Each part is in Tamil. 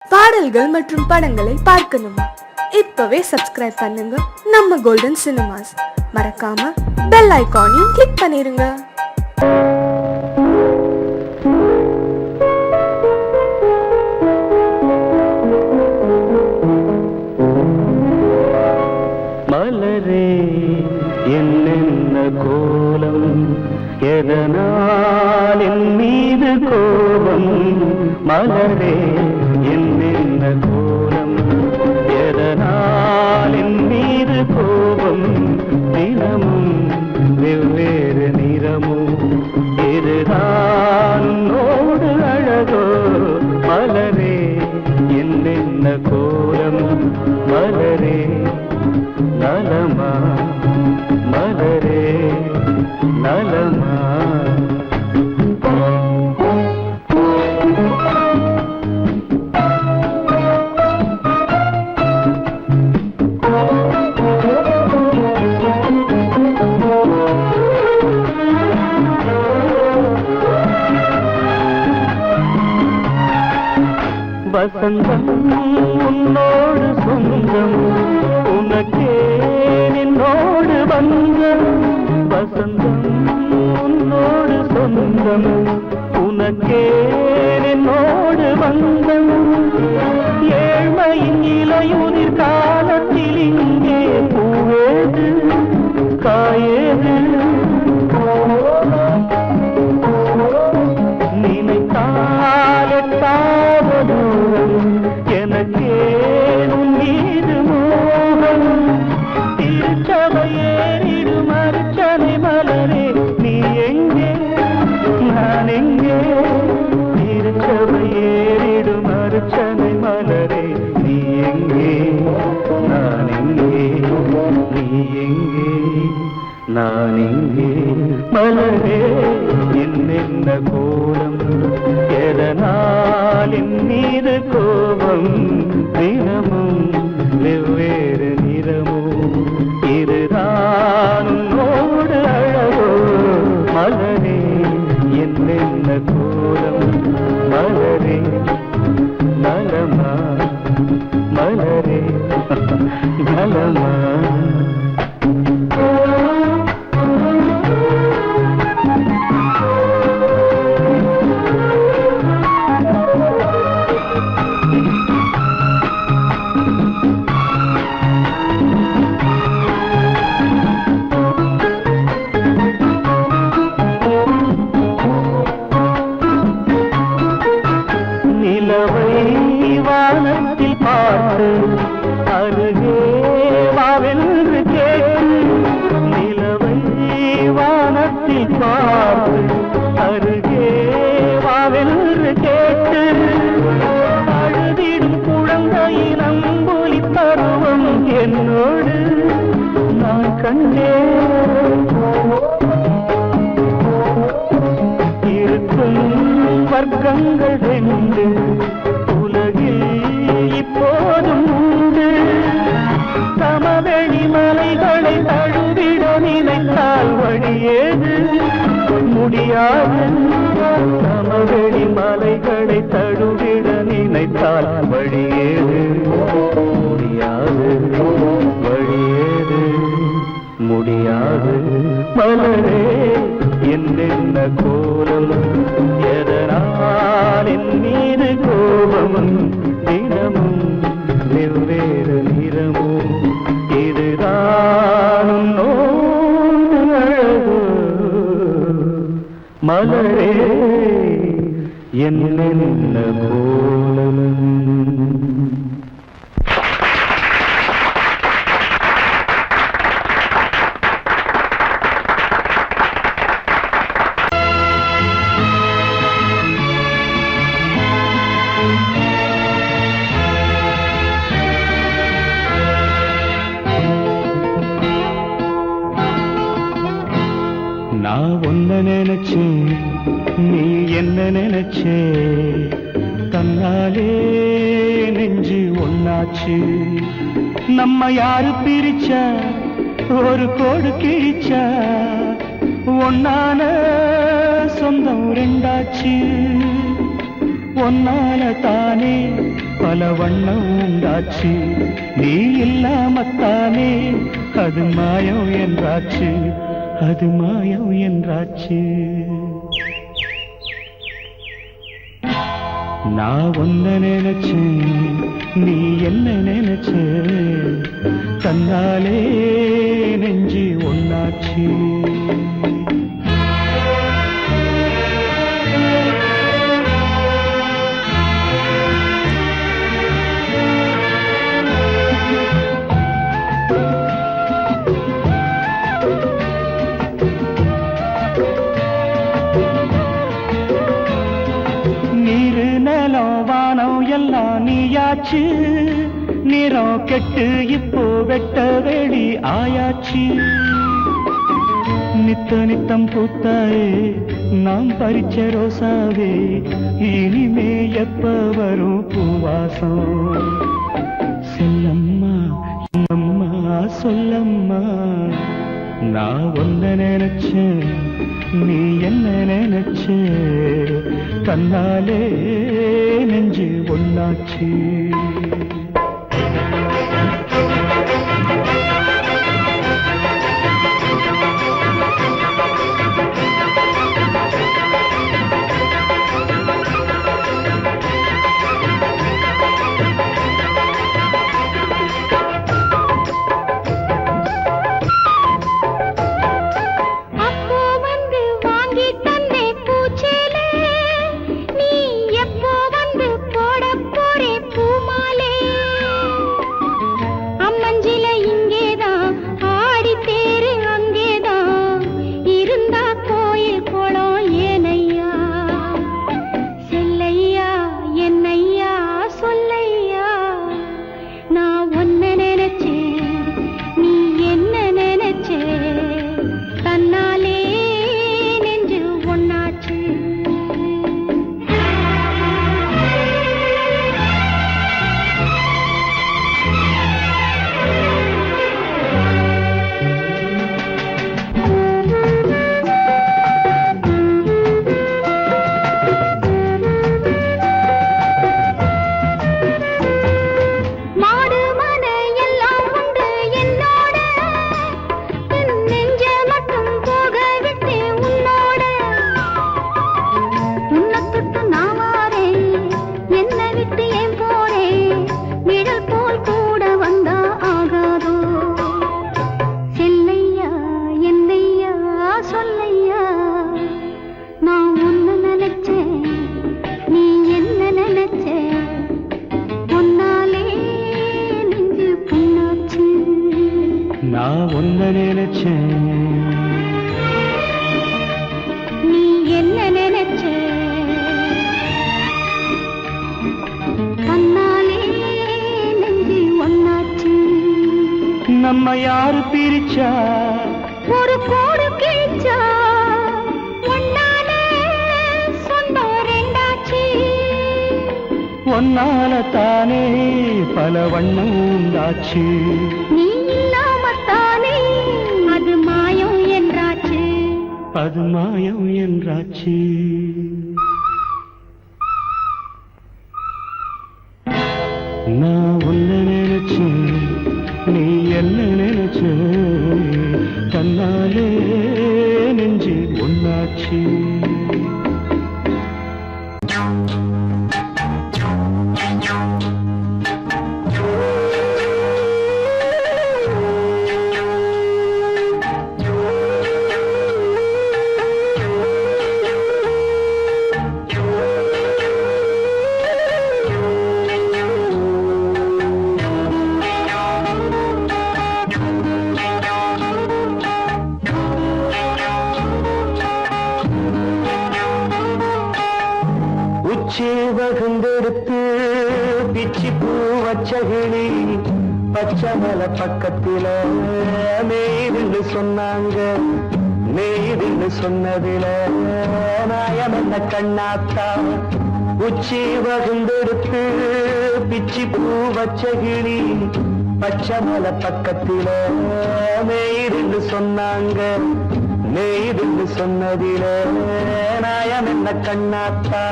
பாடல்கள் மற்றும் படங்களை பார்க்கணுமா? இப்பவே சப்ஸ்கிரைப் பண்ணுங்க நம்ம கோல்டன் சினிமாஸ். மறக்காம பெல் ஐகானையும் கிளிக் பண்ணிருங்க. மலரே என்னென்ன கோலம், எதனால் என் மீது கோபம்? மலரே என்னென்ன கோலம், எதனால் என் மீது கோபம்? தினமும் வெவ்வேறு நிறமும், இதுதான் உன்னோடு அழகோ? மலரே என்னென்ன கோலம், மலரே நலமா, மலரே நலமா? வசந்தம் உன்னோடு சொந்தம், உனக்கே நின்னோடு பந்தம். வசந்தம் உன்னோடு சொந்தம், உனக்கே நின்னோடு பந்தம். ஏழ்மையின் இலையுதிர் காலத்தில் இங்கே பூவேது காயேது? நினைத்தால் எட்டாவது எனக்கே உன் மீது மோகம். திருச்சபையேறிடும் அர்ச்சனை மலரே நீ எங்கே, நான் எங்கே? திருச்சபையேறிடும் அர்ச்சனை மலரே நீ எங்கே, நான் எங்கே? நீ எங்கே, நான் எங்கே? மலரே என்னென்ன கோலம், எதனால் என் மீது கோபம்? தினமும் வெவ்வேறு நிறமும், இதுதான் உன்னோடு அழகோ? மலரே என்னென்ன கோலம், மலரே நலமா, மலரே நலமா? நிலவை வானத்தில் பார்த்து அருகே வாவென்று கேட்டு, நிலவை வானத்தில் பார்த்து அருகே வாவென்று கேட்டு, அழுதிடும் குழந்தையின் அம்புலி பருவம் என்னோடு நான் கண்டேன். இருக்கும் வர்க்கங்கள் ரெண்டு உலகில் இப்போதும் உண்டு. சமவெளி மலைகளை தழுவிட நினைத்தால் வழியேது? முடியாது. சமவெளி மலைகளை தழுவிட நினைத்தால் வழியேது? முடியாது. வழியேது? முடியாது. மலரே என்னென்ன கோலம், எதனால் என் மீது கோபம்? தினமும் வெவ்வேறு நிறமும், இதுதான் உன்னோடு அழகோ? மலரே என்னென்ன கோலம். நான் ஒன்ன நினைச்சேன், நீ என்ன நினைச்சே? தன்னாலே நெஞ்சு ஒன்னாச்சு. நம்ம யாரு பிரிச்சா ஒரு கோடு கிழிச்சா? ஒன்னான சொந்தம் ரெண்டாச்சு. ஒன்னால தானே பல வண்ணம் உண்டாச்சு. நீ இல்லாமத்தானே அது மாயம் என்றாச்சு, அது மாயம் என்றாச்சு. நான் ஒன்ன நினைச்சேன், நீ என்ன நினைச்ச, தன்னாலே நெஞ்சு ஒன்னாச்சு. எல்லாம் நீயாச்சு, நிறம் கெட்டு இப்போ வெட்ட வெளி ஆயாச்சு. நித்த நித்தம் பூத்தாயே நாம் பறிச்ச ரோசாவே, இனிமே எப்ப வரும் பூவாசம். செல்லம்மா அம்மா சொல்லம்மா, நான் ஒன்ன நினைச்சேன், நீ என்ன நினைச்ச, தன்னாலே நெஞ்சு ஒன்னாச்சு. நான் ஒன்ன நினைச்சேன், நீ என்ன நினைச்ச, தன்னாலே நெஞ்சு ஒன்னாச்சு. நம்ம யாரு பிரிச்சா, ஒரு கோடு கிழிச்சா, ஒன்னாலே சொந்தம் ரெண்டாச்சு. ஒன்னால தானே பல வண்ணம் உண்டாச்சு. நீ இல்லாமத்தானே அது மாயம் என்றாச்சு, அது மாயம் என்றாச்சு. நான் உன்ன நினைச்சேன், நீ என்ன நினைச்ச, தன்னாலே நெஞ்சு ஒன்னாச்சு. வகுந்தெடுத்து பிச்சி பூ வச்சகிளி பச்சை மலை பக்கத்தில மேய்துன்னு சொன்னாங்க. மேய்துன்னு சொன்னதில நாயம் என்ன கண்ணாத்தா. உச்சி வகுந்தெடுத்து பிச்சி பூ வச்சகிளி பச்சை மலை பக்கத்தில மேய்துன்னு சொன்னாங்க. மேய்துன்னு சொன்னதில நாயம் என்ன கண்ணாத்தா.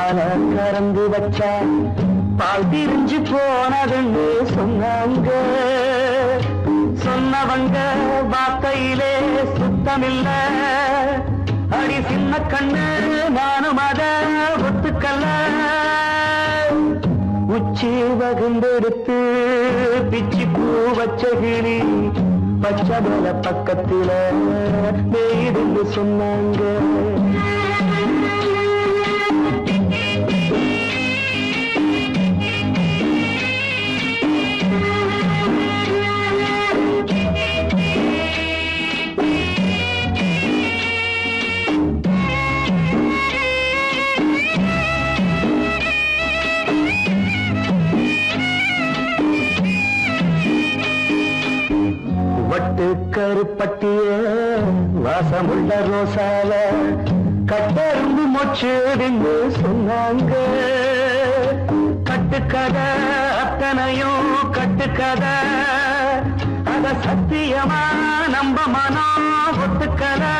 பால கறந்து வச்சா பால் திரிஞ்சு போனதுன்னு சொன்னாங்க. சொன்னவங்க வார்த்தையிலே சுத்தமில்ல. அடி சின்ன கண்ணு நானும் அத ஒத்துக்கல்ல. உச்சி வகுந்தெடுத்து பிச்சி பூ வச்ச கிளி பச்சை மலை பக்கத்தில மேய்துன்னு சொன்னாங்க. வட்டு கருப்பட்டிய வாசமுள்ள ரோசால கட்டருந்து மொச்சுன்னு சொன்னாங்க. கட்டுக்கதை அத்தனையும் கட்டுக்கதை, அத சத்தியமா நம்ப மனம் ஒத்துக்கதை.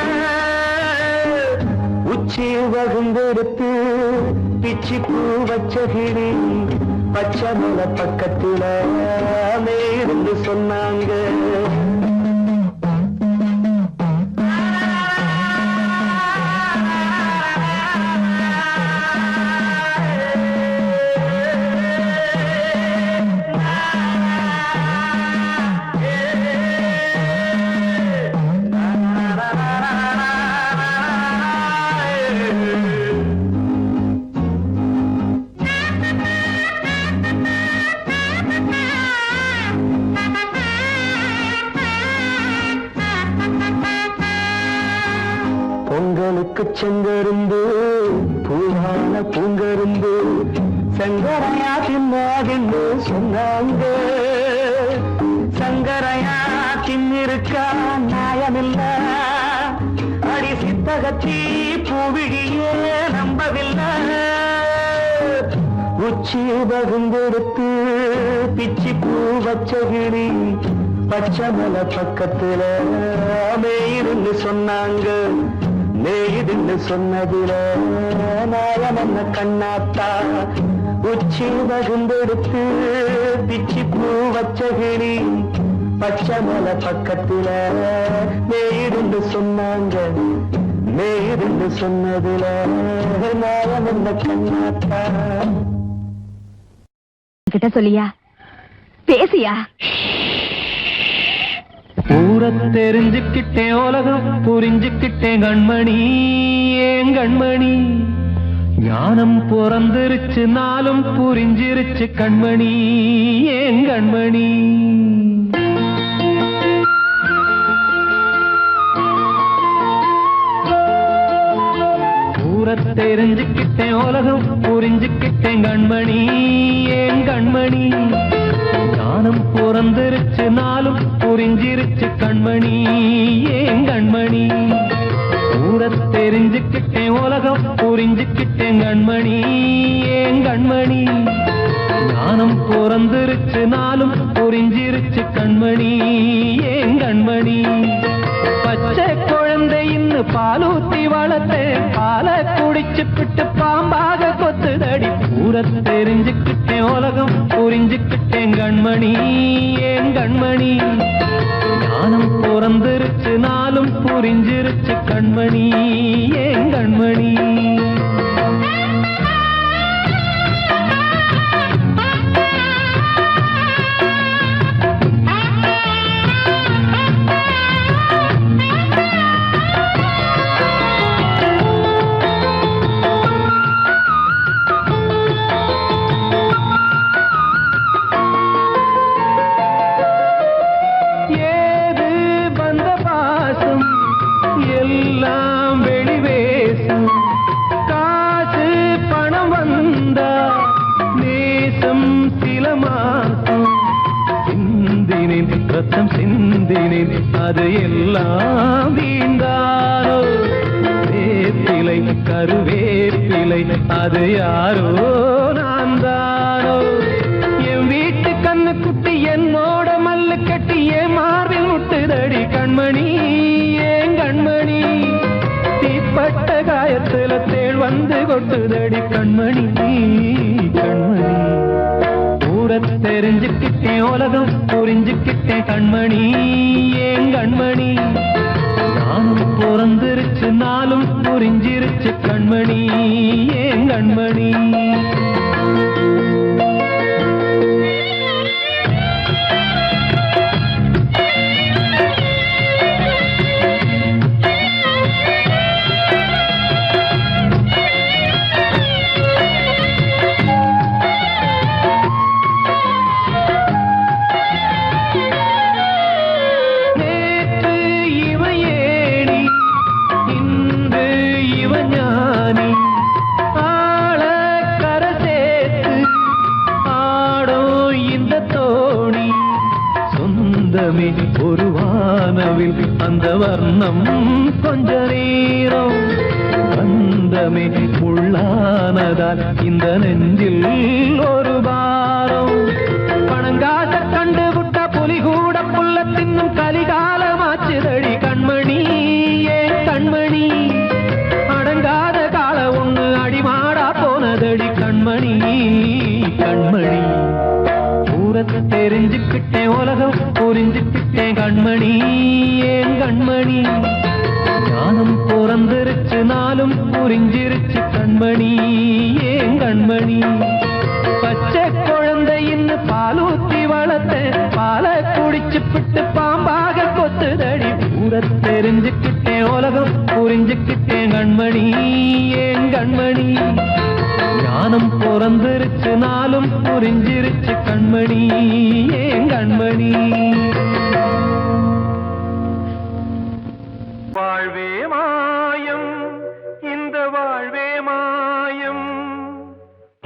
உச்சி வகுந்தெடுத்து பிச்சி பூ வச்ச கிளி பச்சை மலை பக்கத்தில மேருந்து சொன்னாங்க. பொங்கலுக்கு செங்கருந்து பூவான பூங்கருந்து சங்கரையா தின்னாதின்னு சொன்னாங்க. சங்கரையா தின்னிருக்கா நியாயமில்ல. அடி சித்தகத்தி பூவிழியே நம்பவில்லை. உச்சி பகுந்தெடுத்து பிச்சி பூ வச்ச கிளி பச்சை மலை பக்கத்துல மேயிருந்து சொன்னாங்க. மேயிருந்து சொன்னதில நாயம் என்ன கண்ணாத்தா. உச்சி பகுந்தெடுத்து பிச்சி பூ வச்ச கிளி பச்சை மலை பக்கத்துல மேயிருந்து சொன்னாங்க. மேயிருந்து சொன்னதில நாயம் என்ன கண்ணாத்தா. கிட்ட சொல்லியா பேசியா? ஊரை தெரிஞ்சுக்கிட்டேன், உலகம் புரிஞ்சுக்கிட்டேன் கண்மணி. ஏன் கண்மணி ஞானம் பிறந்திருச்சு, நாளும் புரிஞ்சிருச்சு கண்மணி. ஏன் கண்மணி ஊரை தெரிஞ்சுக்கிட்டேன், உலகம் புரிஞ்சுக்கிட்டேன் கண்மணி. ஏன் கண்மணி ஞானம் பிறந்திருச்சு, நாளும் புரிஞ்சிருச்சு கண்மணி. ஏன் கண்மணி ஊரை தெரிஞ்சுக்கிட்டேன், உலகம் புரிஞ்சுக்கிட்டேன் கண்மணி. ஏன் கண்மணி ஞானம் பிறந்திருச்சு, நாளும் புரிஞ்சிருச்சு கண்மணி. ஏன் கண்மணி பச்சை குழந்தை இன்னும் பாலூத்தி வளர்த்தேன், பாலை குடிச்சு பிட்டு பாம்பாக கொத்துதடி. ஊரை தெரிஞ்சுக்கிட்டேன், உலகம் புரிஞ்சுக்கிட்டேன் கண்மணி. ஏன் கண்மணி ஞானம் பிறந்திருச்சு, நாளும் புரிஞ்சிருச்சு கண்மணி. ஏன் கண்மணி ரத்தம் சிந்தினேன், அது எல்லாம் வீண்டாரோ. வேப்பிலை கருவேப்பிலை அது யாரோ நான் தானோ. என் வீட்டு கண்ணு குட்டி என்னோட மல்லு கட்டி என் மார்பில் முட்டுதடி கண்மணி. ஏன் கண்மணி தீப்பட்ட காயத்துல தேழ்வ வந்து கொட்டுதடி கண்மணி கண்மணி ஊர தெரிஞ்சுக்கிட்டேன் உலகம் புரிஞ்சுக்கிட்டேன் கண்மணி ஏன் கண்மணி நானும் பிறந்திருச்சு நாளும் புரிஞ்சிருச்சு கண்மணி ஏன் கண்மணி ஒரு வானவில் அந்த வர்ணம் கொஞ்ச நேரம் வந்தமே உள்ளானதால் இந்த நெஞ்சில் ஒரு பாரம் பணங்காச கண்டு விட்ட புலி கூட புல்ல தின்னும் கலிகாலமாச்சுதடி கண்மணி ஏன் கண்மணி அடங்காத கால ஒண்ணு அடிமாடா போனதடி கண்மணி கண்மணி தெரிஞ்சுக்கிட்டேன் உலகம் புரிஞ்சுக்கிட்டேன் கண்மணி ஏன் கண்மணி ஞானம் பிறந்திருச்சு நாளும் புரிஞ்சிருச்சு கண்மணி ஏன் கண்மணி பச்சை குழந்தை இன்னும் பாலூத்தி வளர்த்த பாலை குடிச்சு பிட்டு பாம்பாக கொத்துதடி ஊர தெரிஞ்சுக்கிட்டேன் உலகம் புரிஞ்சுக்கிட்டேன் கண்மணி ஏன் கண்மணி ஞானம் பிறந்திருச்சு நாளும் புரிஞ்சிருச்சு கண்மணி ஏன் கண்மணி வாழ்வே மாயம் இந்த வாழ்வே மாயம்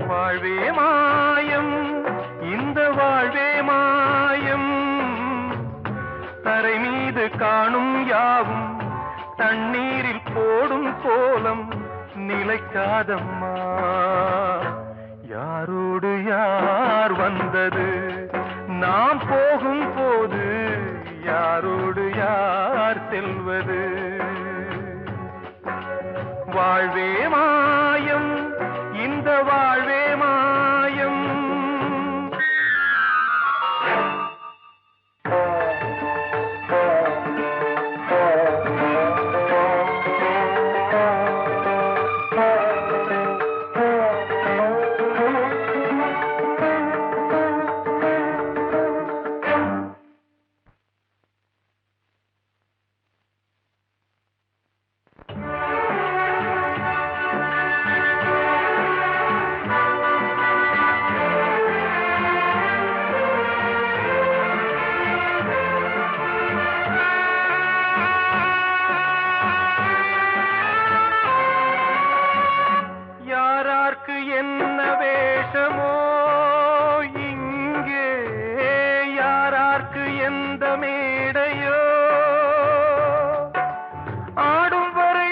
வாழ்வே மாயம் இந்த வாழ்வே மாயம் தரை மீது காணும் யாவும் தண்ணீரில் போடும் கோலம் நிலைக்காதம்மா யாரோடு யார் வந்தது நாம் போகும் போது யாரோடு யார் செல்வது வாழ்வே மாயம் இந்த வாழ்வே மாயம் என்ன வேஷமோ இங்கே யாரார்க்கு எந்த மேடையோ ஆடும் வரை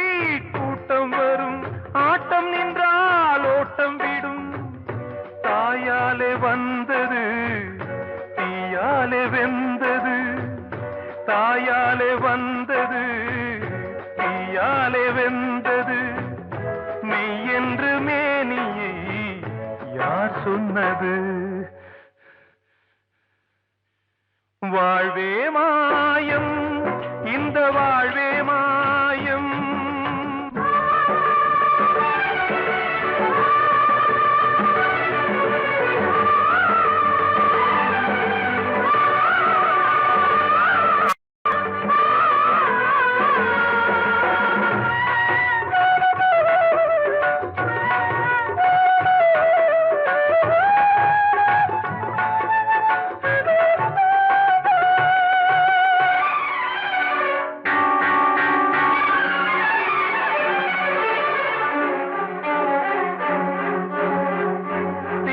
கூட்டம் வரும் ஆட்டம் நின்றால் ஓட்டம் விடும் தாயாலே வந்தது தீயாலே வெந்தது தாயாலே வந்தது தீயாலே வெந்தது மெய் என்று மேனியை யார் சொன்னது வாழ்வே மாயம் இந்த வாழ்வே மாயம்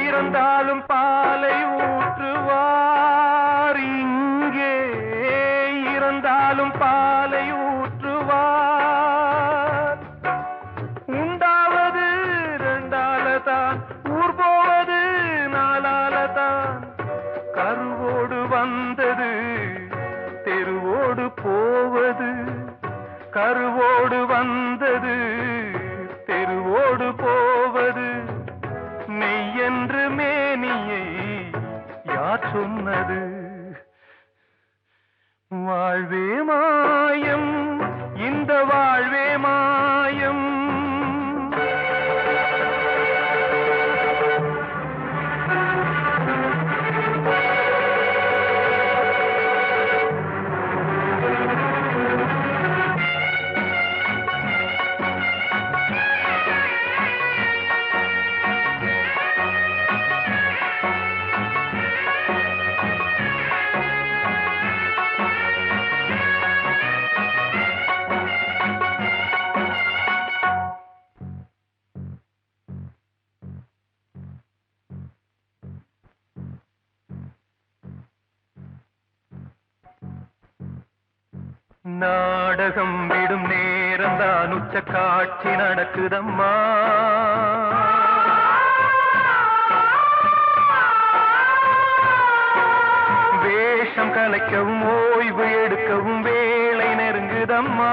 இறந்தாலும் பாலை ஊற்றுவார் இங்கே இறந்தாலும் பாலை ஊற்றுவார் உண்டாவது ரெண்டாலதான் ஊர் போவது நாலாலதான் கருவோடு வந்தது தெருவோடு போவது கருவோடு வந்தது தெருவோடு சொன்னது வாழ்வே மாயம் இந்த வாழ்வே மாயம் நாடகம் விடும் நேரம் தான் உச்ச காட்சி நடக்குதம்மா வேஷம் கலைக்கவும் ஓய்வு எடுக்கவும் வேளை நெருங்குதம்மா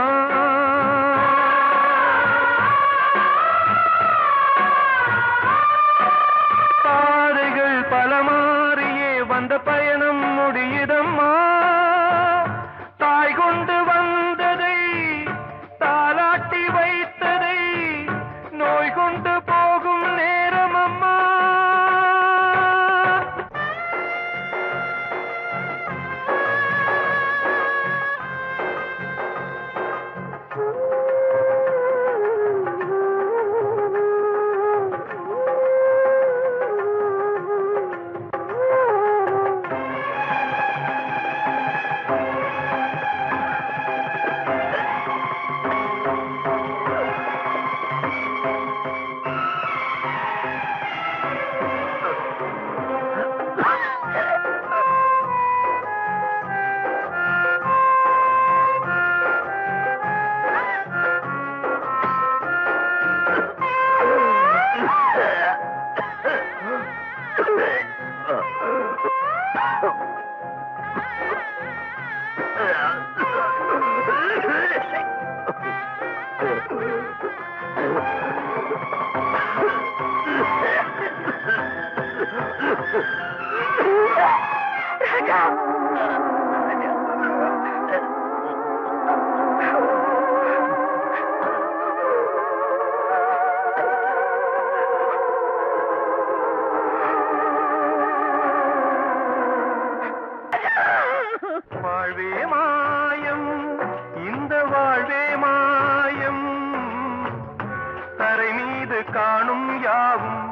பாதைகள் பல மாறியே வந்த பயணம் முடியுதம்மா தாய் கொண்டு வந்ததை தாலாட்டி வைத்ததை நோய் கொண்டு போகும் நேரம் அம்மா வாழ்வே மாயம் இந்த வாழ்வே மாயம் தரை மீது காணும் யாவும்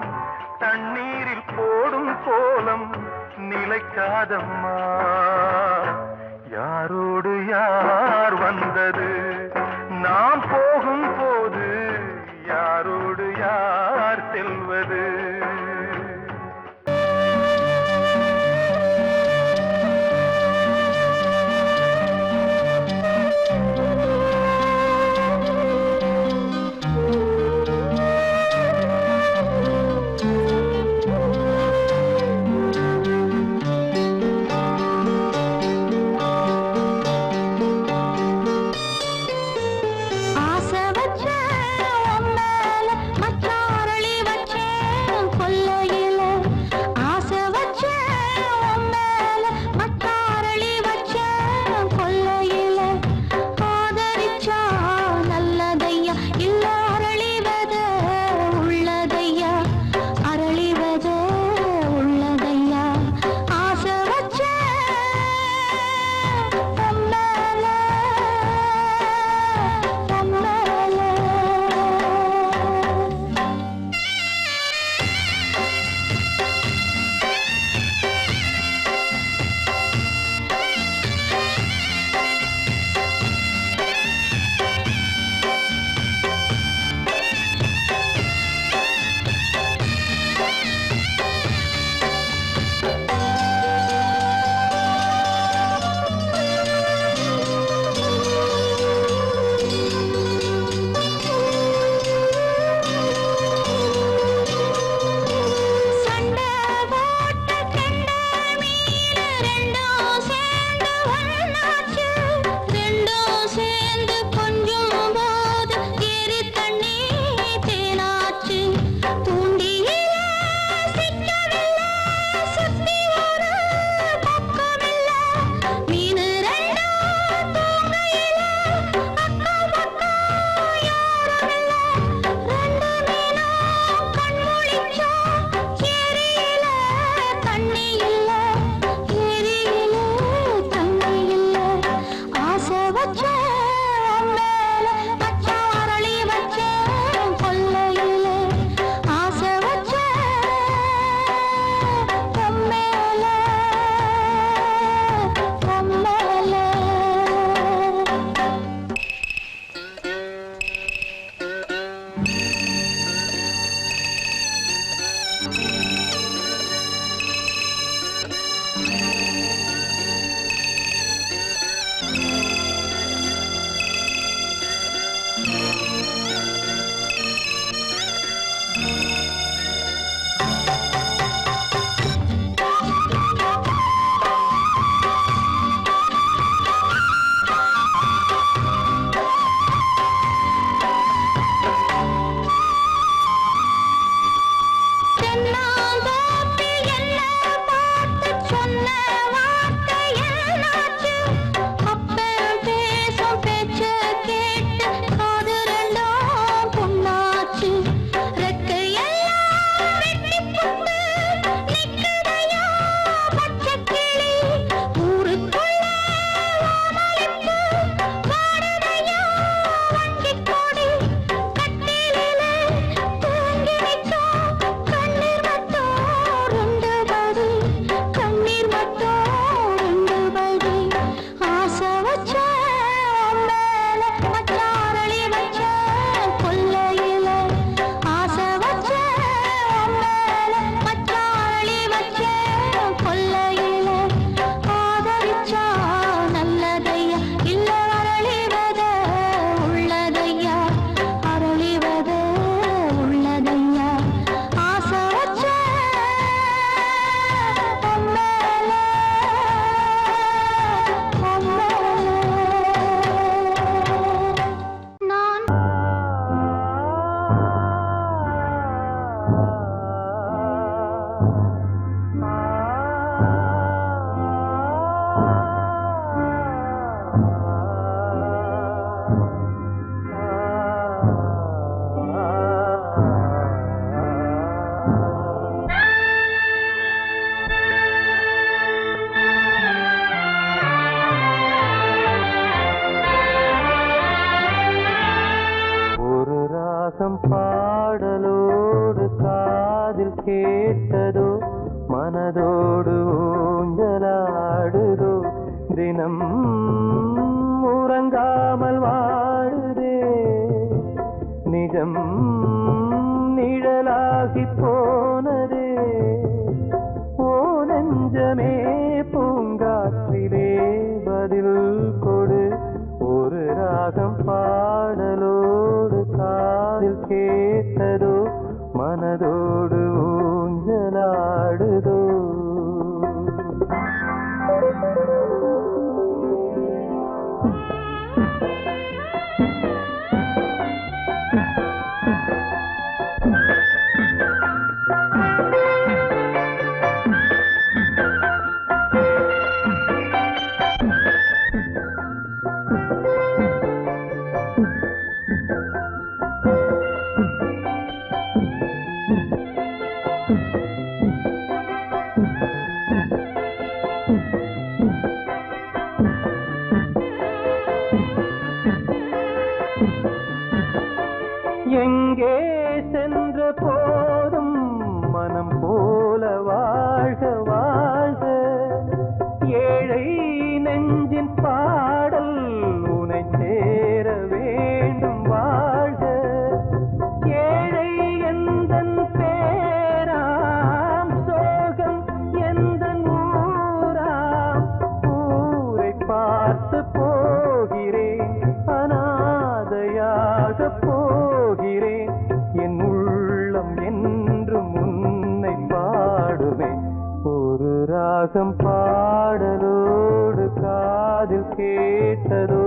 தண்ணீரில் போடும் கோலம் நிலைக்காதம்மா யாரோடு யார் வந்தது நாம் போகும் போது யாரோடு யார் செல்வது பாடலோடு காதில் கேட்டதோ மனதோடு ஊஞ்சலாடுதோ தினம் உறங்காமல் வாழுதே நிஜம் நிழலாகி போனதே ஓ நெஞ்சமே பூங்காற்றிலே பதில் கொடு ஒரு ராகம் பாடலோடு காதில் கேட்டதோ மனதோடு ஊஞ்சலாடுதோ எங்கே சென்ற போதும் மனம் போல வாழ்க வாழ்க ஏழை நெஞ்சின் பாடல் உனை சேர வேண்டும் வாழ்க ஏழை எந்தன் பேராம் சோகம் எந்தன் ஊராம் ஊரை பார்த்து போகிறேன் அநாதையாக போகிறேன் என் உள்ளம் என்றும் உன்னை பாடுவேன் ஒரு ராகம் பாடலோடு காதில் கேட்டதோ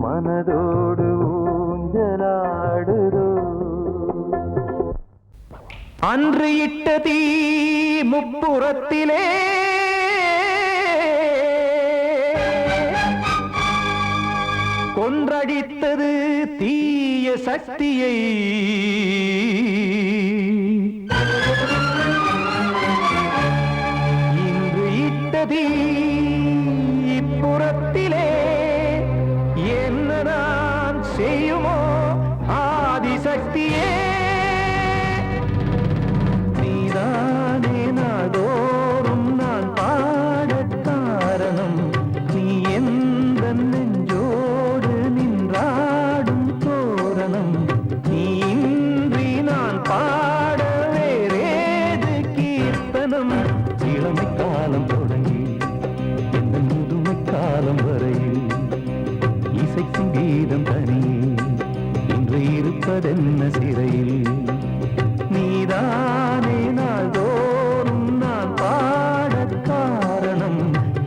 மனதோடு ஊஞ்சலாடுதோ அன்று இட்ட தீ முப்புறத்திலே கொன்றடித்தது தீய சக்தியை இன்று இட்டது இப்புறத்திலே என்ன நான் செய்யுமோ ஆதிசக்தியே நீதானே நாடோறும் நான் பாடக் காரணம் நீ எந்த நெஞ்சோடு நின்றாடும் தோரணம் நீ இன்றி நான் பாட வேறேது கீர்த்தனம் இளமை காலம் தொடங்கி எந்த முதுமை காலம் வரையில் இசைக்கும் கீதம் தனியே இன்று இருப்பதென்ன சிறையில் நீதானே நாள்தோறும் நான் பாடக் காரணம்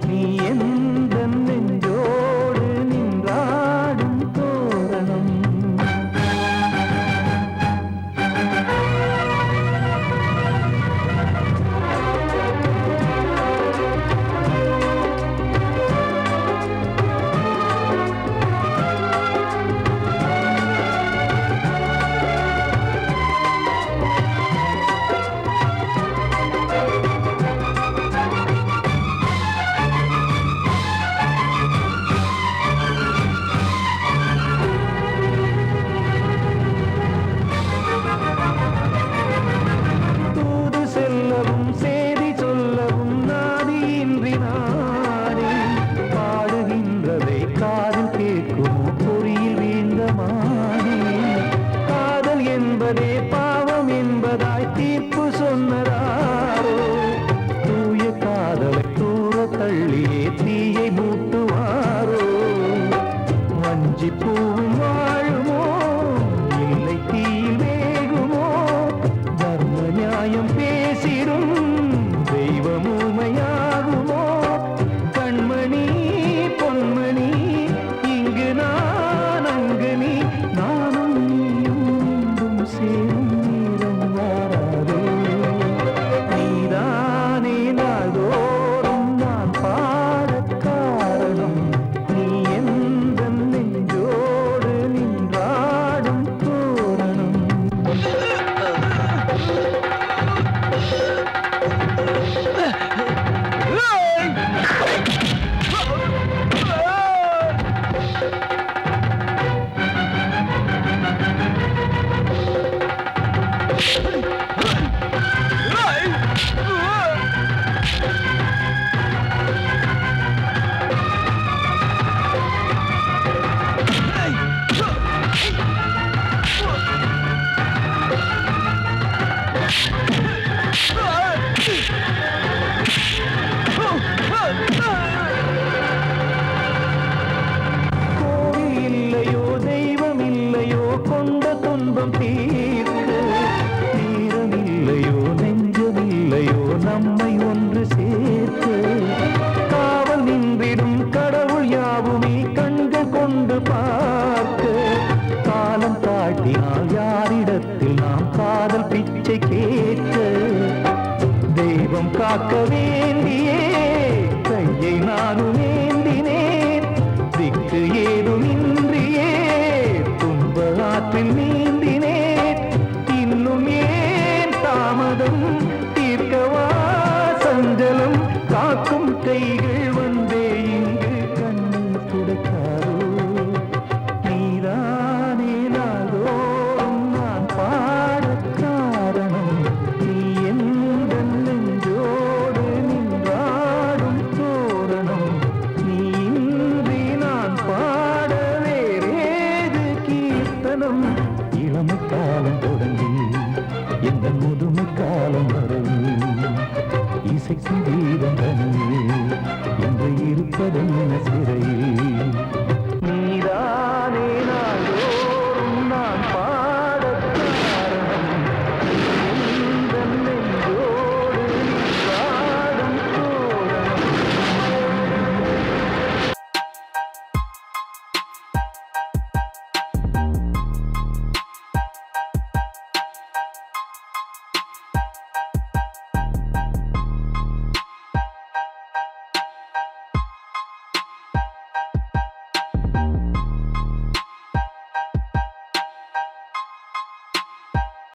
நீ எந்த நெஞ்சோடு நின்றாடும் தோரணம் தூது செல்லவும் சேதி சொல்லவும் நாதியின்றி நானே பாடுகின்றதை காதில் கேட்குமோ பொறியில் வீழ்ந்த மானே காதல் என்பதே பாவம் என்பதாய் தீர்ப்பு சொன்னதாரோ தூய காதலை தூர தள்ளியே தீயை மூட்டுவாரோ வஞ்சி பூவும் வாழுமோ இல்லை தீயில் வேகுமோ தர்ம நியாயம் பேசிடும் தெய்வமுமையாகுமோ கண்மணி பொன்மணி இங்கு நான் அங்கு நீ நானும் நீயும் மீண்டும் சேரும் நேரம் வாராதோ நீதானே நாள்தோறும் நான் பாடக் காரணம் நீ எந்த நெஞ்சோடு துன்பம் தீர்க்க நேரமில்லையோ நெஞ்சமில்லையோ நம்மை ஒன்று சேர்க்க காவல் நின்றிடும் கடவுள் யாவுமே கண்கள் கொண்டு பார்க்க காலம் தாட்டினால் யாரிடத்தில் நாம் காதல் பிச்சை கேட்க தெய்வம் காக்க வேண்டியே கையை நானும் ஏந்தினேன் திக்கு ஏதுமின்றியே துன்ப ஆற்றில் நீந்தினேன் இன்னும் ஏன் தாமதம் தீர்க்கவா சஞ்சலம் காக்கும் கைகள் வந்தே இங்கு கண்ணீர் துடைக்காதோ நீதானே நாளோறும் நான் பாடக் காரணம் நீ எந்த நெஞ்சோடு நின்றாடும் தோரணம் நீ இன்றி நான் பாட வேறேது கீர்த்தனம் இளமை காலம் தொடங்கி எந்த முதுமை காலம் வரையில் இசைக்கும் தீபம் தனியே இன்று இருப்பதென்ன சிறையில்